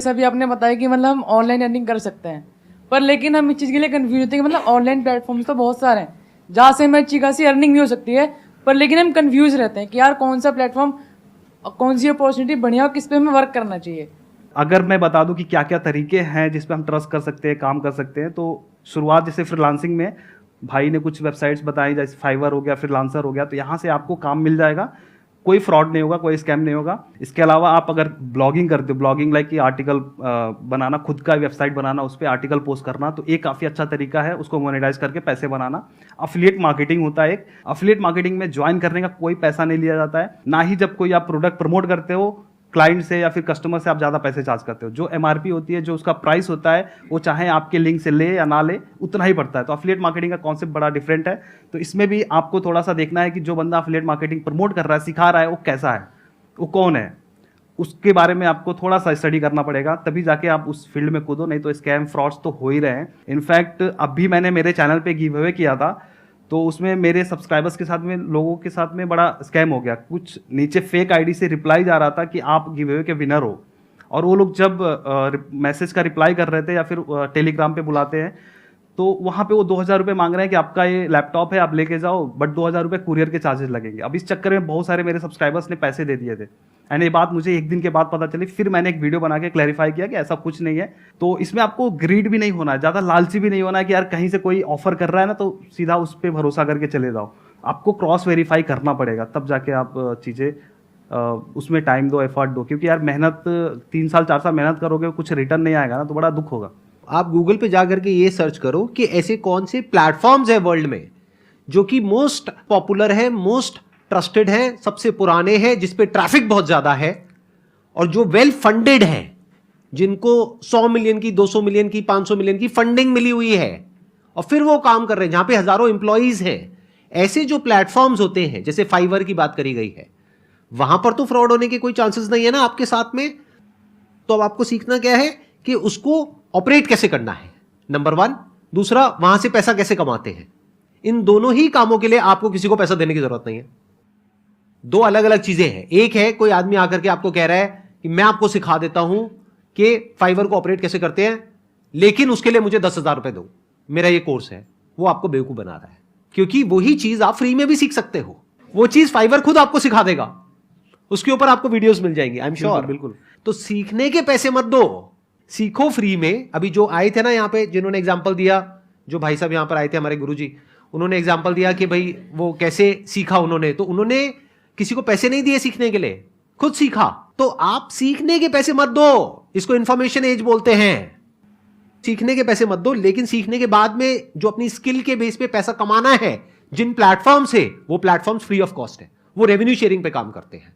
जैसा भी आपने बताया कि मतलब हम ऑनलाइन अर्निंग कर सकते हैं, पर लेकिन हम इस चीज़ के लिए कंफ्यूज होते हैं कि मतलब ऑनलाइन प्लेटफॉर्म्स तो बहुत सारे हैं जहाँ से हमें अच्छी खासी अर्निंग भी हो सकती है, पर लेकिन हम कंफ्यूज रहते हैं कि यार कौन सा प्लेटफॉर्म, कौन सी अपॉर्चुनिटी बढ़िया और किस पे हमें वर्क करना चाहिए। अगर मैं बता दूं कि क्या क्या तरीके हैं जिस पे हम ट्रस्ट कर सकते हैं, काम कर सकते हैं, तो शुरुआत जैसे फ्रीलांसिंग में भाई ने कुछ वेबसाइट्स बताई, जैसे फाइवर हो गया, फ्रीलांसर हो गया, तो यहाँ से आपको काम मिल जाएगा, कोई फ्रॉड नहीं होगा, कोई स्कैम नहीं होगा। इसके अलावा आप अगर ब्लॉगिंग करते हो, ब्लॉगिंग लाइक कि आर्टिकल बनाना, खुद का वेबसाइट बनाना, उस पर आर्टिकल पोस्ट करना, तो एक काफ़ी अच्छा तरीका है उसको मोनेटाइज करके पैसे बनाना। अफिलिएट मार्केटिंग होता है एक, अफिलिएट मार्केटिंग में ज्वाइन करने का कोई पैसा नहीं लिया जाता है, ना ही जब कोई आप प्रोडक्ट प्रमोट करते हो क्लाइंट से या फिर कस्टमर से आप ज़्यादा पैसे चार्ज करते हो। जो एमआरपी होती है, जो उसका प्राइस होता है, वो चाहे आपके लिंक से ले या ना ले, उतना ही पड़ता है। तो अफिलिएट मार्केटिंग का कॉन्सेप्ट बड़ा डिफरेंट है। तो इसमें भी आपको थोड़ा सा देखना है कि जो बंदा अफिलिएट मार्केटिंग प्रमोट कर रहा है, सिखा रहा है, वो कैसा है, वो कौन है, उसके बारे में आपको थोड़ा सा स्टडी करना पड़ेगा, तभी जाके आप उस फील्ड में कूदो, नहीं तो स्कैम फ्रॉड्स तो हो ही रहे हैं। इनफैक्ट अभी मैंने मेरे चैनल पे गिव अवे किया था, तो उसमें मेरे सब्सक्राइबर्स के साथ में, लोगों के साथ में बड़ा स्कैम हो गया। कुछ नीचे फेक आईडी से रिप्लाई जा रहा था कि आप गिव अवे के विनर हो, और वो लोग जब मैसेज का रिप्लाई कर रहे थे या फिर टेलीग्राम पे बुलाते हैं, तो वहाँ पे वो 2000 रुपये मांग रहे हैं कि आपका ये लैपटॉप है, आप लेके जाओ, बट 2000 रुपये कुरियर के चार्जेस लगेंगे। अब इस चक्कर में बहुत सारे मेरे सब्सक्राइबर्स ने पैसे दे दिए थे, एंड ये बात मुझे एक दिन के बाद पता चली। फिर मैंने एक वीडियो बना के क्लैरिफाई किया कि ऐसा कुछ नहीं है। तो इसमें आपको ग्रीड भी नहीं होना है, ज़्यादा लालची भी नहीं होना है कि यार कहीं से कोई ऑफर कर रहा है ना तो सीधा उस पर भरोसा करके चले जाओ। आपको क्रॉस वेरीफाई करना पड़ेगा, तब जाके आप चीज़ें उसमें टाइम दो, एफर्ट दो, क्योंकि यार मेहनत 3 साल 4 साल मेहनत करोगे, कुछ रिटर्न नहीं आएगा ना, तो बड़ा दुख होगा। आप गूगल पे जा करके ये सर्च करो कि ऐसे कौन से प्लेटफॉर्म्स है वर्ल्ड में जो कि मोस्ट पॉपुलर है, मोस्ट ट्रस्टेड है, सबसे पुराने हैं, जिस पे ट्रैफिक बहुत ज्यादा है, और जो वेल फंडेड है, जिनको 100 मिलियन की, 200 मिलियन की, 500 मिलियन की फंडिंग मिली हुई है, और फिर वो काम कर रहे हैं, जहां पे हजारों इंप्लॉइज हैं। ऐसे जो प्लेटफॉर्म्स होते हैं, जैसे फाइवर की बात करी गई है, वहां पर तो फ्रॉड होने के कोई चांसेस नहीं है ना आपके साथ में। तो अब आपको सीखना क्या है कि उसको ऑपरेट कैसे करना है, नंबर 1। दूसरा, वहां से पैसा कैसे कमाते हैं। इन दोनों ही कामों के लिए आपको किसी को पैसा देने की जरूरत नहीं है। दो अलग अलग चीजें हैं। एक है कोई आदमी आकर के आपको कह रहा है कि मैं आपको सिखा देता हूं कि फाइवर को ऑपरेट कैसे करते हैं, लेकिन उसके लिए मुझे 10,000 रुपए दो, मेरा ये कोर्स है। वो आपको बेवकूफ बना रहा है, क्योंकि वही चीज आप फ्री में भी सीख सकते हो। वो चीज फाइवर खुद आपको सिखा देगा, उसके ऊपर आपको वीडियोस मिल जाएंगी, आई एम श्योर। बिल्कुल। तो सीखने के पैसे मत दो, सीखो फ्री में। अभी जो आए थे ना यहाँ पे, जिन्होंने एग्जाम्पल दिया, जो भाई साहब यहाँ पर आए थे हमारे गुरुजी, उन्होंने एग्जाम्पल दिया कि भाई वो कैसे सीखा उन्होंने। तो उन्होंने किसी को पैसे नहीं दिए सीखने के लिए, खुद सीखा। तो आप सीखने के पैसे मत दो, इसको इंफॉर्मेशन एज बोलते हैं। सीखने के पैसे मत दो, लेकिन सीखने के बाद में जो अपनी स्किल के बेस पे पैसा कमाना है, जिन प्लेटफॉर्म से, वो प्लेटफॉर्म्स फ्री ऑफ कॉस्ट है। वो रेवेन्यू शेयरिंग पे काम करते हैं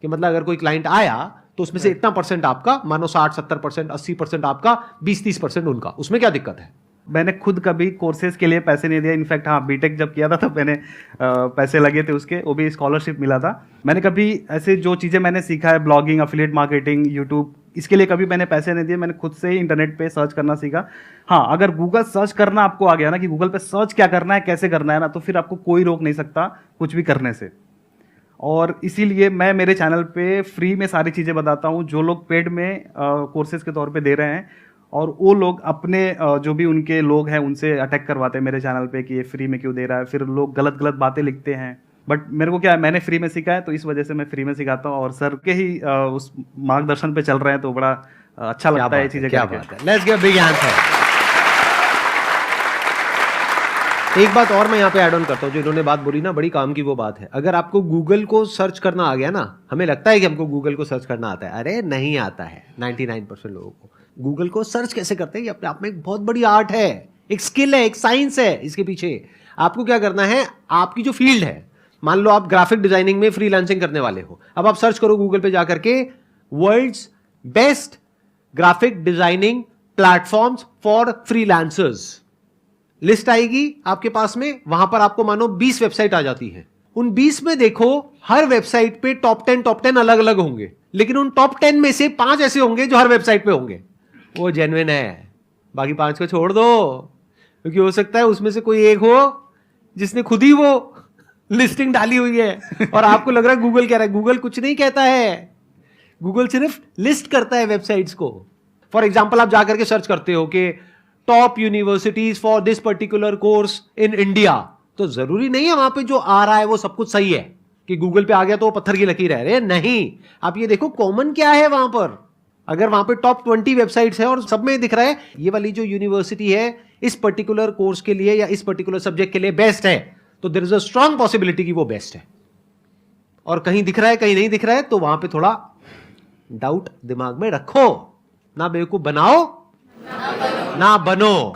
कि मतलब अगर कोई क्लाइंट आया तो उसमें से इतना परसेंट आपका, मानो 60-70%, 80% आपका, 20-30% उनका। उसमें क्या दिक्कत है। मैंने खुद कभी कोर्सेज के लिए पैसे नहीं दिया। इनफैक्ट हाँ, बीटेक जब किया था तब मैंने पैसे लगे थे उसके, वो भी स्कॉलरशिप मिला था। मैंने कभी ऐसे जो चीज़ें मैंने सीखा है, ब्लॉगिंग, अफिलिएट मार्केटिंग, यूट्यूब, इसके लिए कभी मैंने पैसे नहीं दिए। मैंने खुद से ही इंटरनेट पे सर्च करना सीखा। हाँ, अगर गूगल सर्च करना आपको आ गया ना कि गूगल पे सर्च क्या करना है, कैसे करना है ना, तो फिर आपको कोई रोक नहीं सकता कुछ भी करने से। और इसीलिए मैं मेरे चैनल पे फ्री में सारी चीज़ें बताता हूँ। जो लोग पेड में कोर्सेज के तौर पे दे रहे हैं, और वो लोग अपने जो भी उनके लोग हैं उनसे अटैक करवाते हैं मेरे चैनल पे कि ये फ्री में क्यों दे रहा है। फिर लोग गलत गलत बातें लिखते हैं, बट मेरे को क्या है, मैंने फ्री में सीखा है, तो इस वजह से मैं फ्री में सिखाता हूँ, और सर के ही उस मार्गदर्शन पे चल रहे हैं, तो बड़ा अच्छा लगता है ये चीज़ें। क्या बात है, let's give a big answer. एक बात और मैं यहाँ पे ऐड ऑन करता हूँ, जो इन्होंने बात बोली ना, बड़ी काम की वो बात है। अगर आपको गूगल को सर्च करना आ गया ना, हमें लगता है कि हमको गूगल को सर्च करना आता है, अरे नहीं आता है। 99% लोगों को गूगल को सर्च कैसे करते हैं, ये अपने आप में एक बहुत बड़ी आर्ट है, एक स्किल है, एक साइंस है इसके पीछे। आपको क्या करना है, आपकी जो फील्ड है, मान लो आप ग्राफिक डिजाइनिंग में फ्रीलांसिंग करने वाले हो, अब आप सर्च करो गूगल पे जाकर के, world's best graphic designing platforms for freelancers, list आएगी आपके पास में। वहां पर आपको मानो 20 वेबसाइट आ जाती है। उन 20 में देखो, हर वेबसाइट पे टॉप 10 अलग अलग होंगे, लेकिन उन टॉप 10 में से 5 ऐसे होंगे जो हर वेबसाइट पे होंगे, वो जेन्युइन है। बाकी 5 को छोड़ दो, क्योंकि हो सकता है उसमें से कोई एक हो जिसने खुद ही वो लिस्टिंग डाली हुई है और आपको लग रहा है गूगल कह रहा है। गूगल कुछ नहीं कहता है, गूगल सिर्फ लिस्ट करता है वेबसाइट्स को। फॉर एग्जाम्पल आप जाकर के सर्च करते हो कि top universities for this particular course in India, तो जरूरी नहीं है वहां पे जो आ रहा है वो सब कुछ सही है, कि गूगल पे आ गया तो वो पत्थर की लकीर है। अरे नहीं, आप ये देखो कॉमन क्या है वहां पर। अगर वहां पे टॉप 20 वेबसाइट्स है और सब में दिख रहा है ये वाली जो यूनिवर्सिटी है इस पर्टिकुलर कोर्स के लिए या इस पर्टिकुलर सब्जेक्ट के लिए बेस्ट है, तो there is a strong possibility कि वो बेस्ट है। और कहीं दिख रहा है कहीं नहीं दिख रहा है, तो वहां पे थोड़ा डाउट दिमाग में रखो, ना बेवकूफ बनाओ ना बनो।